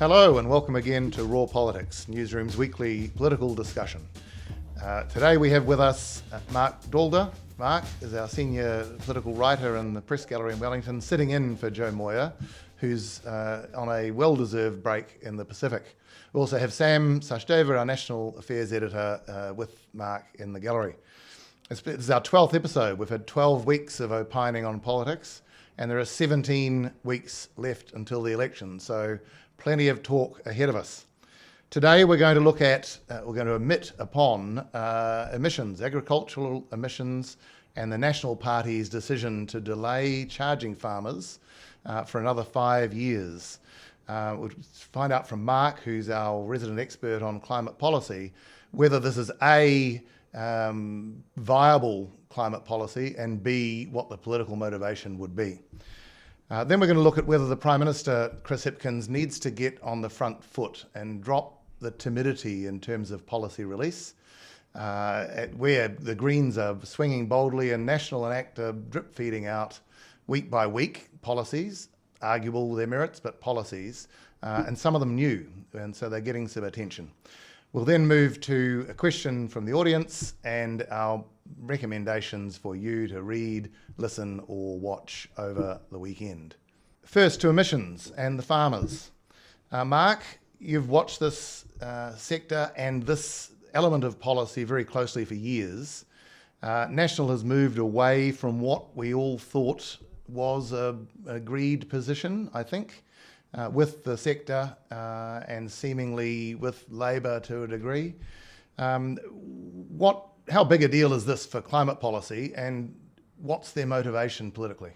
Hello and welcome again to Raw Politics, Newsroom's weekly political discussion. Today we have with us Marc Daalder. Marc is our senior political writer in the Press Gallery in Wellington, sitting in for Jo Moir, who's on a well-deserved break in the Pacific. We also have Sam Sachdeva, our National Affairs Editor, with Marc in the gallery. This is our 12th episode. We've had 12 weeks of opining on politics, and there are 17 weeks left until the election, so plenty of talk ahead of us. Today we're going to look at, we're going to emit upon emissions, agricultural emissions, and the National Party's decision to delay charging farmers for another 5 years. We'll find out from Marc, who's our resident expert on climate policy, whether this is A, viable climate policy, and B, what the political motivation would be. Then we're going to look at whether the Prime Minister, Chris Hipkins, needs to get on the front foot and drop the timidity in terms of policy release, where the Greens are swinging boldly and National and ACT are drip feeding out week by week policies, arguable their merits, but policies, and some of them new, and so they're getting some attention. We'll then move to a question from the audience and our recommendations for you to read, listen or watch over the weekend. First to emissions and the farmers. Marc, you've watched this sector and this element of policy very closely for years. National has moved away from what we all thought was an agreed position, I think, with the sector and seemingly with Labour to a degree. How big a deal is this for climate policy, and what's their motivation politically?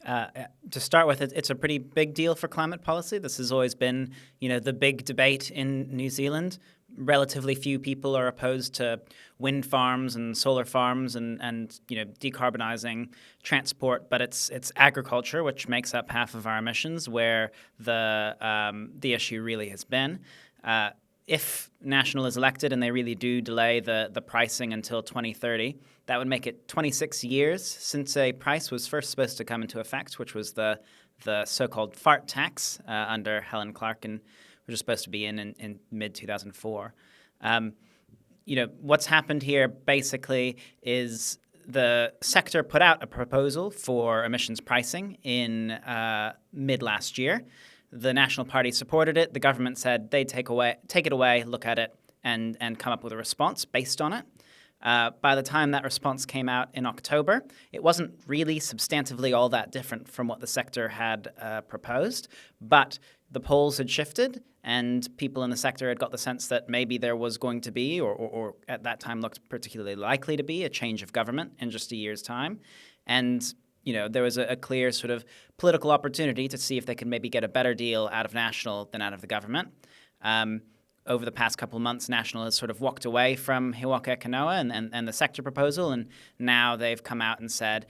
To start with, it's a pretty big deal for climate policy. This has always been, the big debate in New Zealand. Relatively few people are opposed to wind farms and solar farms and decarbonising transport, but it's agriculture, which makes up half of our emissions, where the issue really has been. If National is elected and they really do delay the pricing until 2030, that would make it 26 years since a price was first supposed to come into effect, which was the so-called fart tax under Helen Clark, and which was supposed to be in mid-2004. What's happened here basically is the sector put out a proposal for emissions pricing in mid-last year. The National Party supported it. The government said they'd take it away, look at it, and come up with a response based on it. By the time that response came out in October, it wasn't really substantively all that different from what the sector had proposed, but the polls had shifted and people in the sector had got the sense that maybe there was going to be, or at that time looked particularly likely to be, a change of government in just a year's time. And there was a clear sort of political opportunity to see if they could maybe get a better deal out of National than out of the government. Over the past couple of months, National has sort of walked away from He Waka Kanoa and the sector proposal, and now they've come out and said,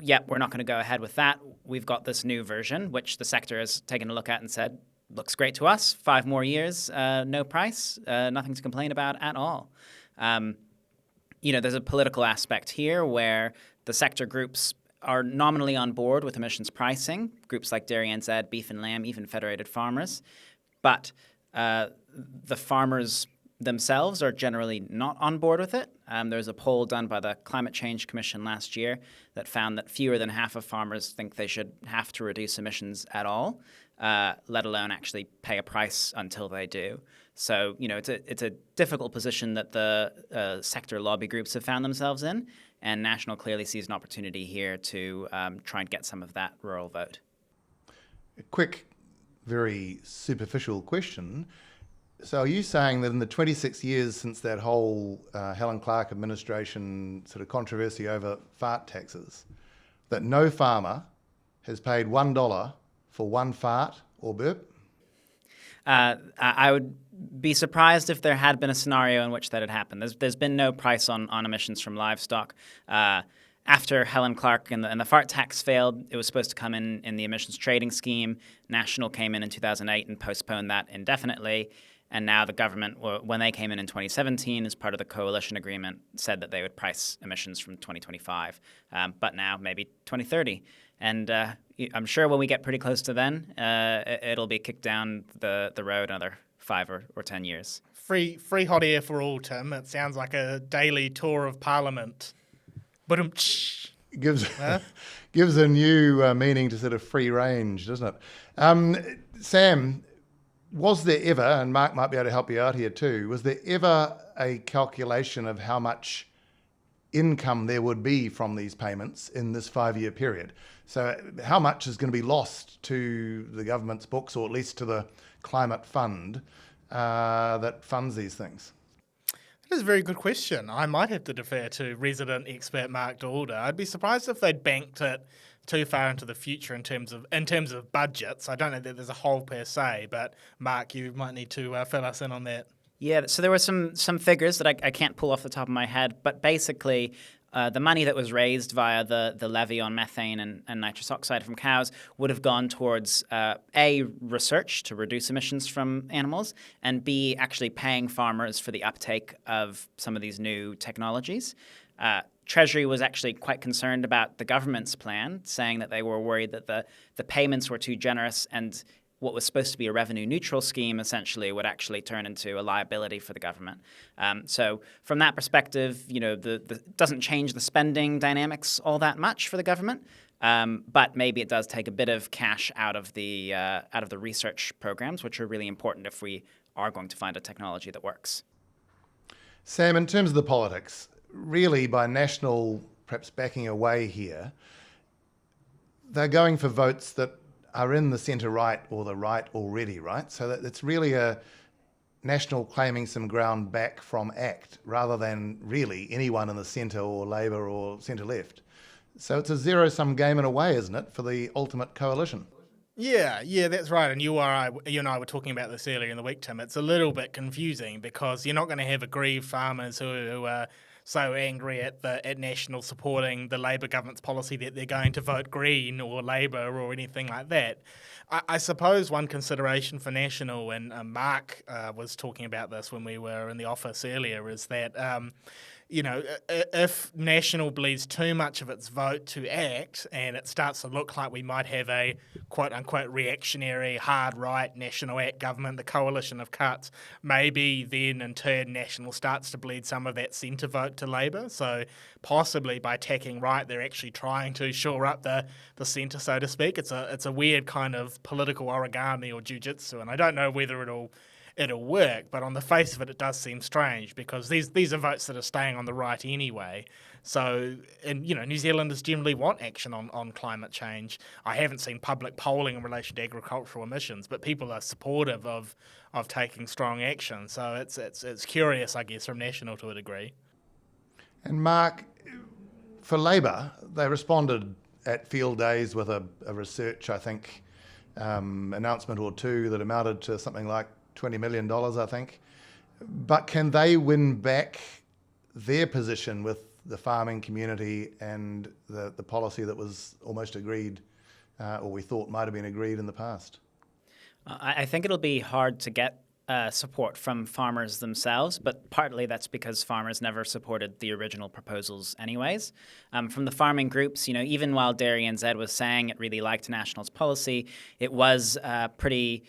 yep, we're not going to go ahead with that. We've got this new version, which the sector has taken a look at and said, looks great to us. 5 more years, no price, nothing to complain about at all. There's a political aspect here where the sector groups are nominally on board with emissions pricing, groups like Dairy NZ, Beef and Lamb, even Federated Farmers. But the farmers themselves are generally not on board with it. There was a poll done by the Climate Change Commission last year that found that fewer than half of farmers think they should have to reduce emissions at all, let alone actually pay a price until they do. So, it's a difficult position that the sector lobby groups have found themselves in, and National clearly sees an opportunity here to try and get some of that rural vote. A quick, very superficial question. So are you saying that in the 26 years since that whole Helen Clark administration sort of controversy over fart taxes, that no farmer has paid $1 for one fart or burp? I would be surprised if there had been a scenario in which that had happened. There's been no price on emissions from livestock. After Helen Clark and the fart tax failed, it was supposed to come in the emissions trading scheme. National came in 2008 and postponed that indefinitely. And now the government, when they came in 2017 as part of the coalition agreement, said that they would price emissions from 2025, but now maybe 2030. And I'm sure when we get pretty close to then, it'll be kicked down the road another 5 or 10 years. Free hot air for all, Tim. It sounds like a daily tour of Parliament. Gives a new meaning to sort of free range, doesn't it? Sam, was there ever, and Mark might be able to help you out here too, was there ever a calculation of how much income there would be from these payments in this 5-year period? So how much is going to be lost to the government's books, or at least to the climate fund that funds these things? That is a very good question. I might have to defer to resident expert Marc Daalder. I'd be surprised if they'd banked it too far into the future in terms of budgets. I don't know that there's a hole per se, but Mark, you might need to fill us in on that. Yeah, so there were some figures that I can't pull off the top of my head, but basically the money that was raised via the levy on methane and nitrous oxide from cows would have gone towards A, research to reduce emissions from animals, and B, actually paying farmers for the uptake of some of these new technologies. Treasury was actually quite concerned about the government's plan, saying that they were worried that the payments were too generous and what was supposed to be a revenue-neutral scheme essentially would actually turn into a liability for the government. So from that perspective, the doesn't change the spending dynamics all that much for the government, but maybe it does take a bit of cash out of the research programs, which are really important if we are going to find a technology that works. Sam, in terms of the politics, really by National perhaps backing away here, they're going for votes that are in the centre-right or the right already, right? So that it's really a National claiming some ground back from ACT rather than really anyone in the centre or Labour or centre-left. So it's a zero-sum game in a way, isn't it, for the ultimate coalition? Yeah, that's right. And you and I were talking about this earlier in the week, Tim. It's a little bit confusing because you're not going to have aggrieved farmers who are so angry at National supporting the Labour government's policy that they're going to vote Green or Labour or anything like that. I suppose one consideration for National, and Mark was talking about this when we were in the office earlier, is that if National bleeds too much of its vote to ACT and it starts to look like we might have a quote-unquote reactionary, hard-right National ACT government, the coalition of cuts, maybe then in turn National starts to bleed some of that centre vote to Labour. So possibly by tacking right, they're actually trying to shore up the centre, so to speak. It's a weird kind of political origami or jiu-jitsu, and I don't know whether it'll work, but on the face of it, it does seem strange because these are votes that are staying on the right anyway. So, and New Zealanders generally want action on climate change. I haven't seen public polling in relation to agricultural emissions, but people are supportive of taking strong action. So it's curious, I guess, from National to a degree. And Mark, for Labour, they responded at field days with a research, I think, announcement or two that amounted to something like $20 million, I think. But can they win back their position with the farming community and the policy that was almost agreed, or we thought might have been agreed in the past? I think it'll be hard to get support from farmers themselves, but partly that's because farmers never supported the original proposals anyways. From the farming groups, even while Dairy NZ was saying it really liked National's policy, it was pretty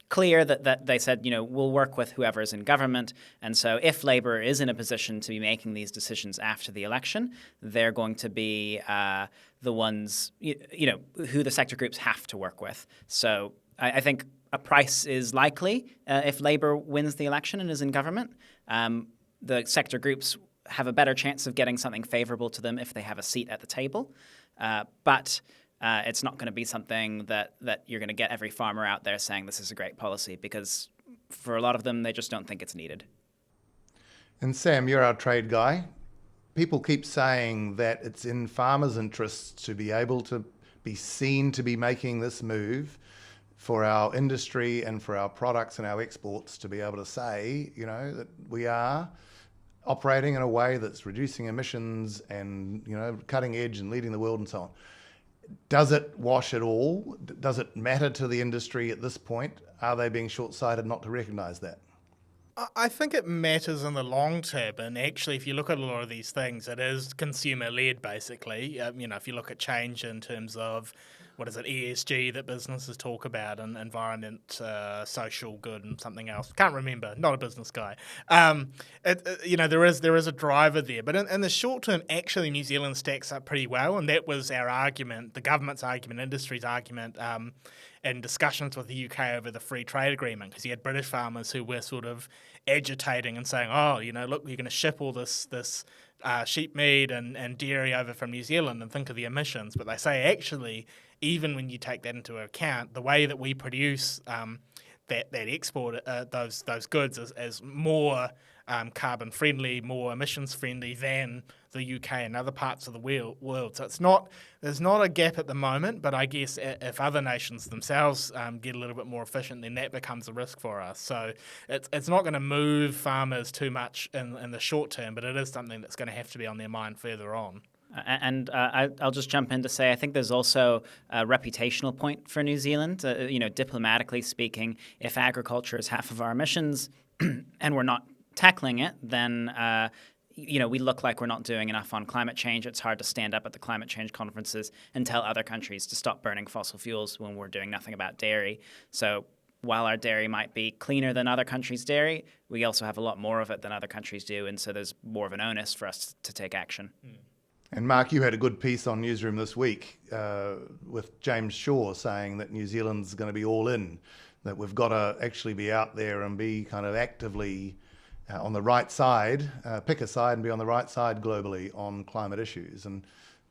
clear that they said, we'll work with whoever's in government. And so if Labour is in a position to be making these decisions after the election, they're going to be the ones, who the sector groups have to work with. So I think a price is likely if Labour wins the election and is in government. The sector groups have a better chance of getting something favourable to them if they have a seat at the table. But it's not going to be something that you're going to get every farmer out there saying this is a great policy, because for a lot of them, they just don't think it's needed. And Sam, you're our trade guy. People keep saying that it's in farmers' interests to be able to be seen to be making this move, for our industry and for our products and our exports to be able to say, that we are operating in a way that's reducing emissions and, cutting edge and leading the world and so on. Does it wash it all? Does it matter to the industry at this point? are they being short-sighted not to recognise that? I think it matters in the long term, and actually, if you look at a lot of these things, it is consumer-led, basically. If you look at change in terms of, ESG that businesses talk about, and environment, social good, and something else. Can't remember. Not a business guy. There is a driver there, but in the short term, actually, New Zealand stacks up pretty well, and that was our argument, the government's argument, industry's argument. In discussions with the UK over the free trade agreement, because you had British farmers who were sort of agitating and saying, look, you're going to ship all this sheep meat and dairy over from New Zealand and think of the emissions. But they say, actually, even when you take that into account, the way that we produce that export those goods is more carbon friendly, more emissions friendly than the UK and other parts of the world. So there's not a gap at the moment, but I guess if other nations themselves get a little bit more efficient, then that becomes a risk for us. So it's not going to move farmers too much in the short term, but it is something that's going to have to be on their mind further on. And I'll just jump in to say I think there's also a reputational point for New Zealand. Diplomatically speaking, if agriculture is half of our emissions and we're not tackling it, then we look like we're not doing enough on climate change. It's hard to stand up at the climate change conferences and tell other countries to stop burning fossil fuels when we're doing nothing about dairy. So while our dairy might be cleaner than other countries' dairy, we also have a lot more of it than other countries do, and so there's more of an onus for us to take action. And Mark, you had a good piece on Newsroom this week with James Shaw saying that New Zealand's going to be all in, that we've got to actually be out there and be kind of actively on the right side, pick a side and be on the right side globally on climate issues. And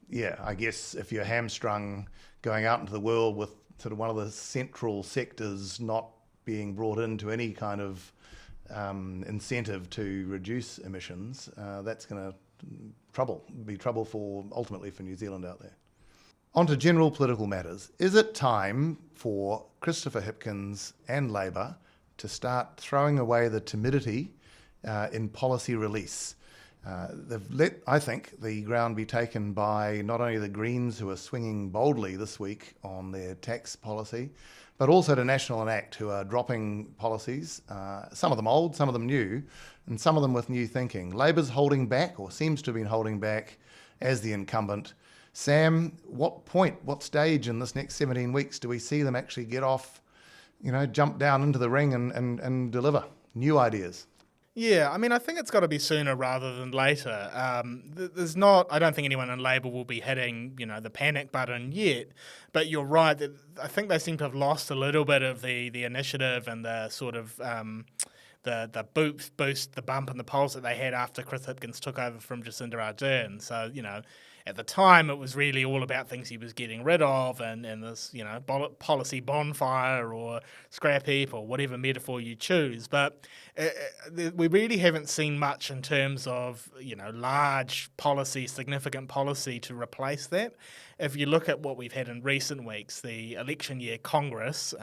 yeah, I guess if you're hamstrung going out into the world with sort of one of the central sectors not being brought into any kind of incentive to reduce emissions, that's going to be trouble ultimately for New Zealand out there. On to general political matters. Is it time for Christopher Hipkins and Labour to start throwing away the timidity in policy release? They've let, I think, the ground be taken by not only the Greens, who are swinging boldly this week on their tax policy, but also to National and Act, who are dropping policies, some of them old, some of them new, and some of them with new thinking. Labour's holding back, or seems to have been holding back, as the incumbent. Sam, what stage in this next 17 weeks do we see them actually get off, jump down into the ring and deliver new ideas? Yeah, I think it's got to be sooner rather than later. I don't think anyone in Labour will be hitting, the panic button yet. But you're right, I think they seem to have lost a little bit of the initiative and the sort of the boost, the bump in the polls that they had after Chris Hipkins took over from Jacinda Ardern. So, at the time, it was really all about things he was getting rid of and this, policy bonfire or scrap heap or whatever metaphor you choose. But we really haven't seen much in terms of, large policy, significant policy to replace that. If you look at what we've had in recent weeks, the election year Congress,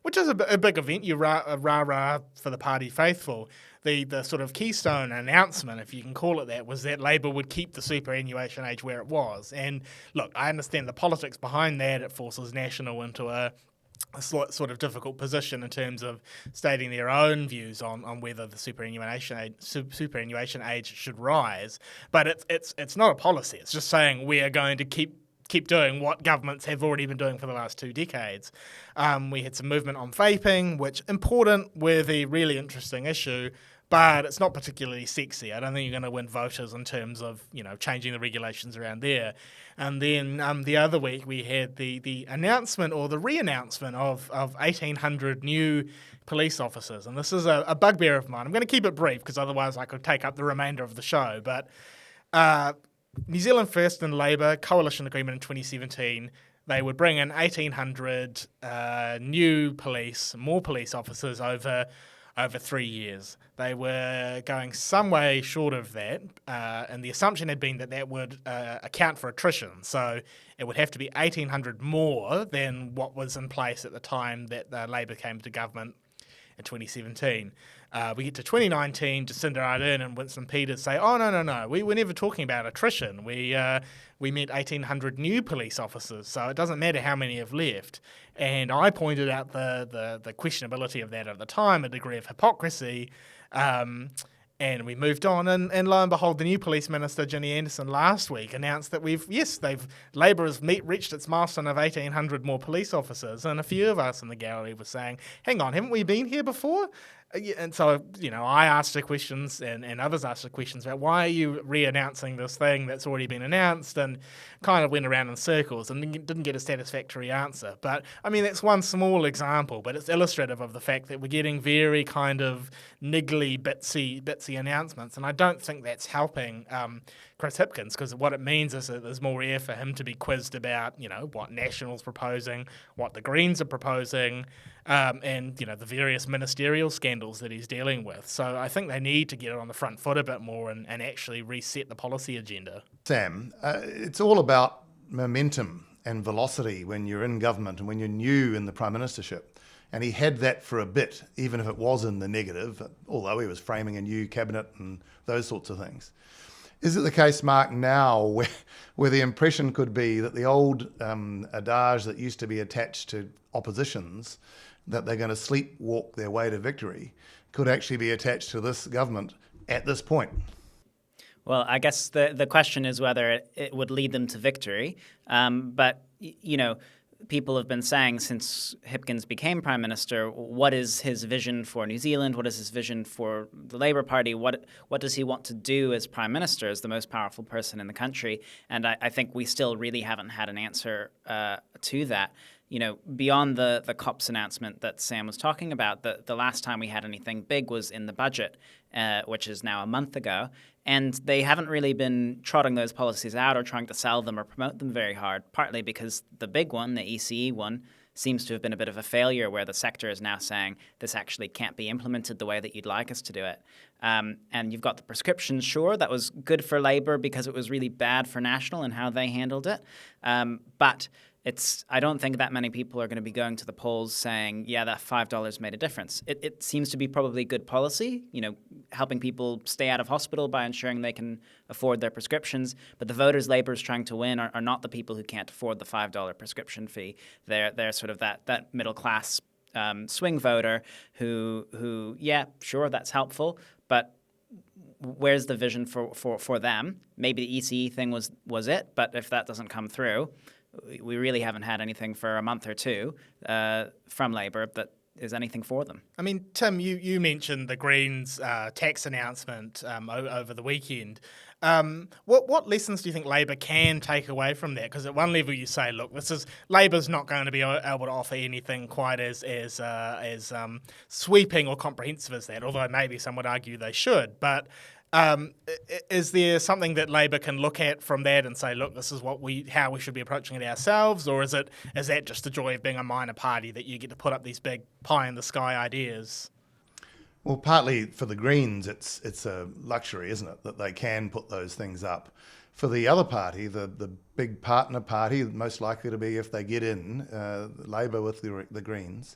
which is a big event, you rah-rah for the party faithful. The sort of keystone announcement, if you can call it that, was that Labour would keep the superannuation age where it was. And look, I understand the politics behind that. It forces National into a sort of difficult position in terms of stating their own views on whether the superannuation age should rise. But it's not a policy. It's just saying we are going to keep doing what governments have already been doing for the last 2 decades. We had some movement on vaping, which important, worthy, really interesting issue, but it's not particularly sexy. I don't think you're going to win voters in terms of, changing the regulations around there. And then the other week we had the announcement or the re-announcement of 1,800 new police officers. And this is a bugbear of mine. I'm going to keep it brief because otherwise I could take up the remainder of the show. But New Zealand First and Labour coalition agreement in 2017, they would bring in 1,800 more police officers over 3 years. They were going some way short of that, and the assumption had been that would account for attrition. So it would have to be 1,800 more than what was in place at the time that Labour came to government in 2017. We get to 2019, Jacinda Ardern and Winston Peters say, oh, no, we were never talking about attrition. We meant 1,800 new police officers, so it doesn't matter how many have left. And I pointed out the questionability of that at the time, a degree of hypocrisy, and we moved on, and lo and behold, the new police minister, Ginny Anderson, last week announced that Labour has reached its milestone of 1,800 more police officers, and a few of us in the gallery were saying, hang on, haven't we been here before? And so, I asked the questions and others asked the questions about why are you re-announcing this thing that's already been announced, and kind of went around in circles and didn't get a satisfactory answer. But, that's one small example, but it's illustrative of the fact that we're getting very kind of niggly, bitsy announcements, and I don't think that's helping Chris Hipkins, because what it means is that there's more air for him to be quizzed about, what National's proposing, what the Greens are proposing, and the various ministerial scandals that he's dealing with. So I think they need to get it on the front foot a bit more and actually reset the policy agenda. Sam, it's all about momentum and velocity when you're in government and when you're new in the prime ministership. And he had that for a bit, even if it was in the negative, although he was framing a new cabinet and those sorts of things. Is it the case, Mark, now where the impression could be that the old adage that used to be attached to oppositions, that they're going to sleepwalk their way to victory, could actually be attached to this government at this point? Well, I guess the question is whether it would lead them to victory. But, people have been saying since Hipkins became Prime Minister, what is his vision for New Zealand? What is his vision for the Labour Party? What does he want to do as Prime Minister, as the most powerful person in the country? And I think we still really haven't had an answer to that. Beyond the COPS announcement that Sam was talking about, the last time we had anything big was in the budget, which is now a month ago. And they haven't really been trotting those policies out or trying to sell them or promote them very hard, partly because the big one, the ECE one, seems to have been a bit of a failure, where the sector is now saying this actually can't be implemented the way that you'd like us to do it. And you've got the prescriptions, sure, that was good for Labour because it was really bad for National and how they handled it. But I don't think that many people are going to be going to the polls saying, yeah, that $5 made a difference. It seems to be probably good policy, helping people stay out of hospital by ensuring they can afford their prescriptions. But the voters Labour is trying to win are not the people who can't afford the $5 prescription fee. They're sort of that middle class swing voter who, yeah, sure, that's helpful, but where's the vision for them? Maybe the ECE thing was it, but if that doesn't come through, we really haven't had anything for a month or two from Labour that is anything for them. Tim, you mentioned the Greens tax announcement over the weekend. What lessons do you think Labour can take away from that? Because at one level you say, look, Labour's not going to be able to offer anything quite as sweeping or comprehensive as that, although maybe some would argue they should. But is there something that Labour can look at from that and say, look, this is how we should be approaching it ourselves, or is that just the joy of being a minor party that you get to put up these big pie-in-the-sky ideas? Well, partly for the Greens, it's a luxury, isn't it, that they can put those things up. For the other party, the big partner party, most likely to be if they get in, Labour with the Greens,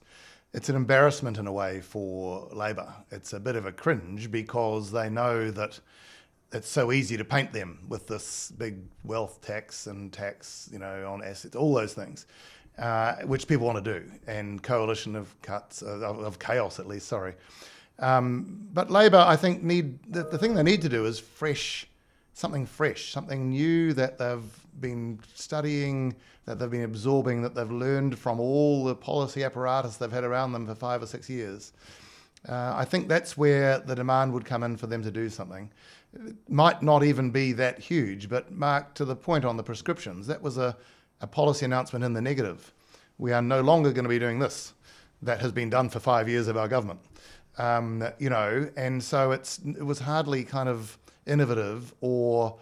it's an embarrassment in a way for Labour. It's a bit of a cringe because they know that it's so easy to paint them with this big wealth tax and tax, on assets, all those things, which people want to do, and coalition of cuts, of chaos at least, sorry. But Labour, I think, the thing they need to do is something fresh, something new that they've been studying, that they've been absorbing, that they've learned from all the policy apparatus they've had around them for 5 or 6 years. I think that's where the demand would come in for them to do something. It might not even be that huge, but Mark, to the point on the prescriptions, that was a policy announcement in the negative. We are no longer going to be doing this. That has been done for 5 years of our government. And so it was hardly kind of innovative or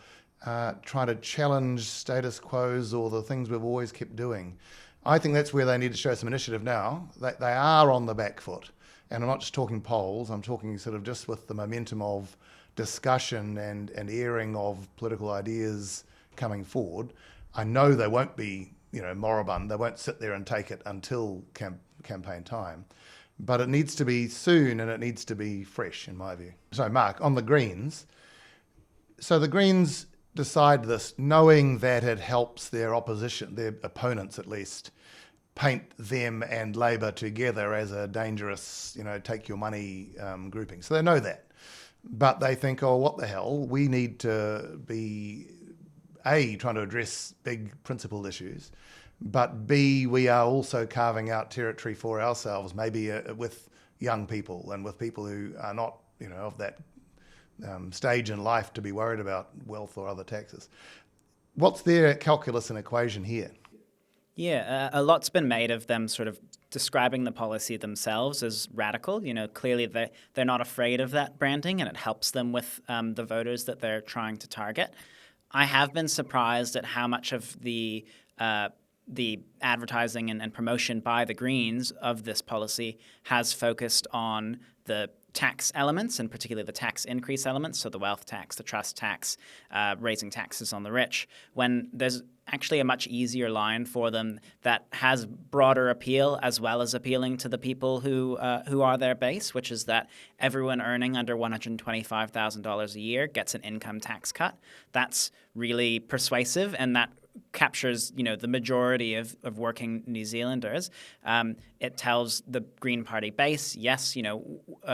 trying to challenge status quos or the things we've always kept doing. I think that's where they need to show some initiative now. They are on the back foot. And I'm not just talking polls, I'm talking sort of just with the momentum of discussion and airing of political ideas coming forward. I know they won't be, moribund. They won't sit there and take it until campaign time. but it needs to be soon and it needs to be fresh, in my view. So, Mark, on the Greens. So the Greens decide this knowing that it helps their opposition, their opponents at least, paint them and Labour together as a dangerous, take your money grouping. So they know that. But they think, oh, what the hell? We need to be, A, trying to address big principled issues, but B, we are also carving out territory for ourselves, maybe with young people and with people who are not, of that stage in life to be worried about wealth or other taxes. What's their calculus and equation here? Yeah, a lot's been made of them sort of describing the policy themselves as radical. Clearly they're not afraid of that branding, and it helps them with the voters that they're trying to target. I have been surprised at how much of the advertising and promotion by the Greens of this policy has focused on the tax elements, and particularly the tax increase elements, so the wealth tax, the trust tax, raising taxes on the rich, when there's actually a much easier line for them that has broader appeal as well as appealing to the people who are their base, which is that everyone earning under $125,000 a year gets an income tax cut. That's really persuasive, and that captures, the majority of working New Zealanders. It tells the Green Party base, yes,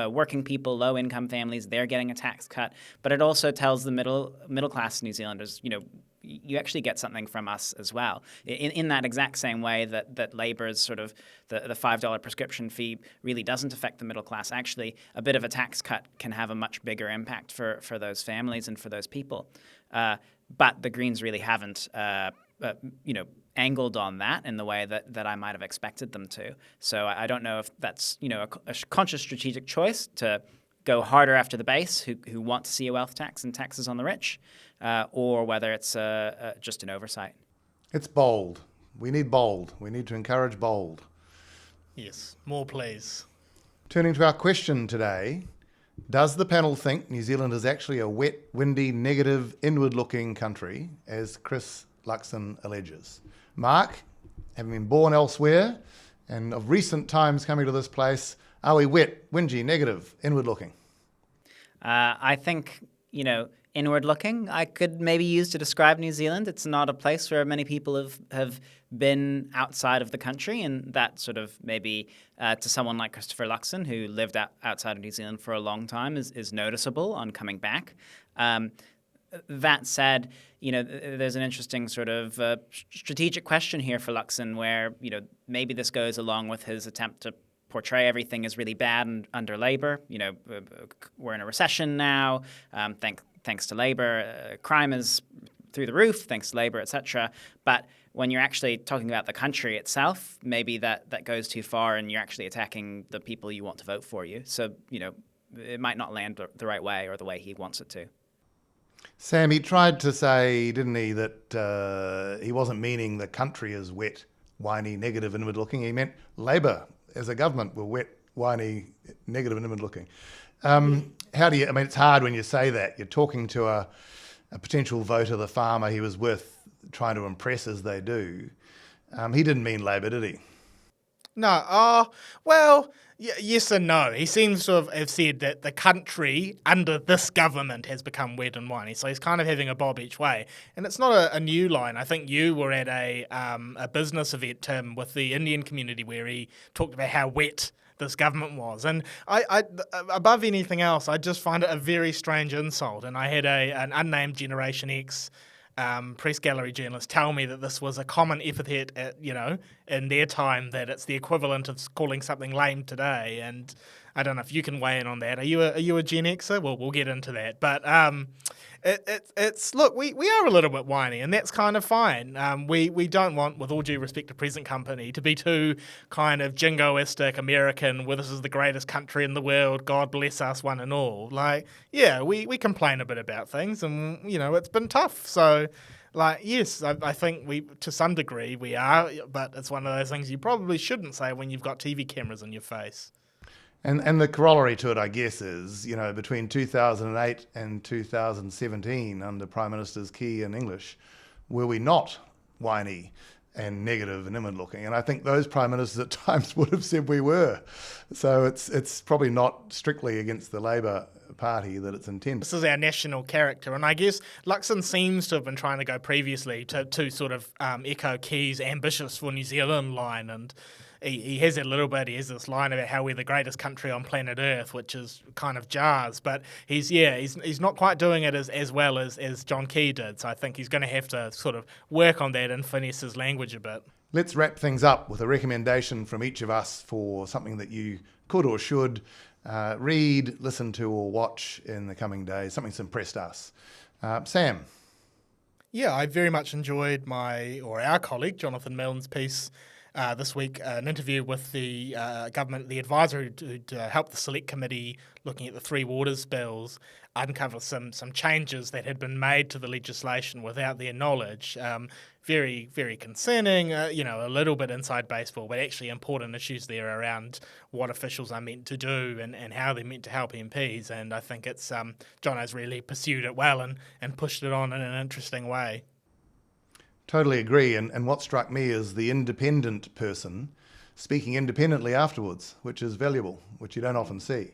working people, low-income families, they're getting a tax cut, but it also tells the middle-class New Zealanders, you actually get something from us as well. In that exact same way that Labour's sort of the $5 prescription fee really doesn't affect the middle class, actually a bit of a tax cut can have a much bigger impact for those families and for those people. But the Greens really haven't, angled on that in the way that I might have expected them to. So I don't know if that's, a conscious strategic choice to go harder after the base who want to see a wealth tax and taxes on the rich, or whether it's just an oversight. It's bold. We need bold. We need to encourage bold. Yes, more please. Turning to our question today, does the panel think New Zealand is actually a wet, windy, negative, inward-looking country, as Chris Luxon alleges? Mark, having been born elsewhere and of recent times coming to this place, are we wet, windy, negative, inward-looking? I think, inward-looking I could maybe use to describe New Zealand. It's not a place where many people have been outside of the country, and that sort of maybe to someone like Christopher Luxon, who lived outside of New Zealand for a long time, is noticeable on coming back. That said, there's an interesting sort of strategic question here for Luxon where, maybe this goes along with his attempt to portray everything as really bad under Labour. We're in a recession now, thanks to Labour. Crime is through the roof, thanks to Labour, etc. But when you're actually talking about the country itself, maybe that goes too far and you're actually attacking the people you want to vote for you. So, it might not land the right way or the way he wants it to. Sam, he tried to say, didn't he, that he wasn't meaning the country is wet, whiny, negative, inward-looking. He meant Labour as a government were wet, whiny, negative, and inward-looking. It's hard when you say that. You're talking to a potential voter, the farmer he was with, trying to impress as they do. He didn't mean Labour, did he? No. Yes and no. He seems to have said that the country under this government has become wet and whiny. So he's kind of having a bob each way. And it's not a new line. I think you were at a business event, Tim, with the Indian community where he talked about how wet this government was. And I above anything else, I just find it a very strange insult. And I had an unnamed Generation X press gallery journalist tell me that this was a common epithet, in their time, that it's the equivalent of calling something lame today. And I don't know if you can weigh in on that. Are you a Gen Xer? Well, we'll get into that. But it's look, we are a little bit whiny, and that's kind of fine. We don't want, with all due respect to present company, to be too kind of jingoistic American, where this is the greatest country in the world, God bless us one and all. We complain a bit about things, and it's been tough. So yes, I think we, to some degree, we are, but it's one of those things you probably shouldn't say when you've got TV cameras in your face. And the corollary to it, I guess, is, between 2008 and 2017, under Prime Ministers Key and English, were we not whiny? and negative and inward-looking. And I think those prime ministers at times would have said we were. So it's probably not strictly against the Labour Party that it's intended. This is our national character, and I guess Luxon seems to have been trying to go previously to sort of echo Key's ambitious for New Zealand line, and he has a little bit. He has this line about how we're the greatest country on planet Earth, which is kind of jars. But he's not quite doing it as well as John Key did. So I think he's going to have to sort of work on that and finesse his language a bit. Let's wrap things up with a recommendation from each of us for something that you could or should read, listen to, or watch in the coming days. Something that's impressed us. Sam. Yeah, I very much enjoyed our colleague Jonathan Milne's piece this week, an interview with the government, the advisor who'd helped the select committee looking at the Three Waters bills, uncover some changes that had been made to the legislation without their knowledge. Very, very concerning, a little bit inside baseball, but actually important issues there around what officials are meant to do and how they're meant to help MPs. And I think it's Jono's really pursued it well and pushed it on in an interesting way. Totally agree. And what struck me is the independent person speaking independently afterwards, which is valuable, which you don't often see.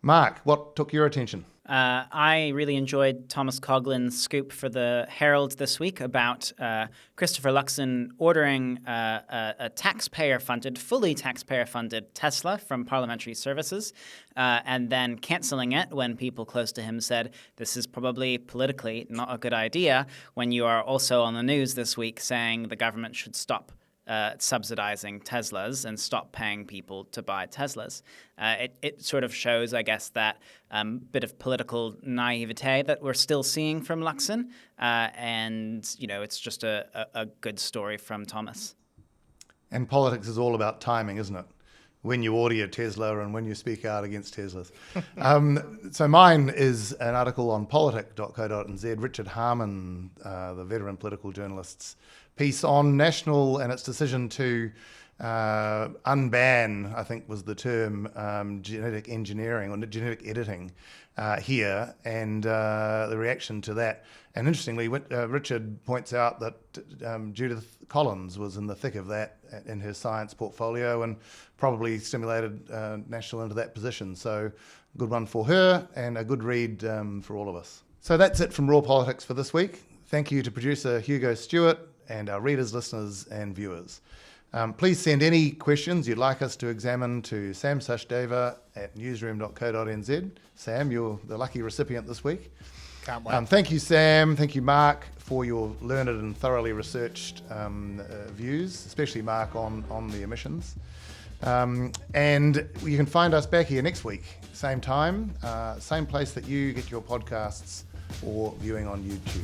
Mark, what took your attention? I really enjoyed Thomas Coughlin's scoop for the Herald this week about Christopher Luxon ordering a fully taxpayer-funded Tesla from Parliamentary Services and then cancelling it when people close to him said this is probably politically not a good idea, when you are also on the news this week saying the government should stop subsidizing Teslas and stop paying people to buy Teslas. It sort of shows, I guess, that bit of political naivete that we're still seeing from Luxon. And, it's just a good story from Thomas. And politics is all about timing, isn't it? When you order your Tesla and when you speak out against Teslas. So mine is an article on politic.co.nz, Richard Harman, the veteran political journalist's piece on National and its decision to unban, I think was the term, genetic engineering or genetic editing here, and the reaction to that. And interestingly, Richard points out that Judith Collins was in the thick of that in her science portfolio and probably stimulated National into that position. So good one for her and a good read for all of us. So that's it from Raw Politics for this week. Thank you to producer Hugo Stewart and our readers, listeners and viewers. Please send any questions you'd like us to examine to Sam Sachdeva at newsroom.co.nz. Sam, you're the lucky recipient this week. Can't wait. Thank you, Sam. Thank you, Mark, for your learned and thoroughly researched views, especially Mark on the emissions. And you can find us back here next week, same time, same place that you get your podcasts or viewing on YouTube.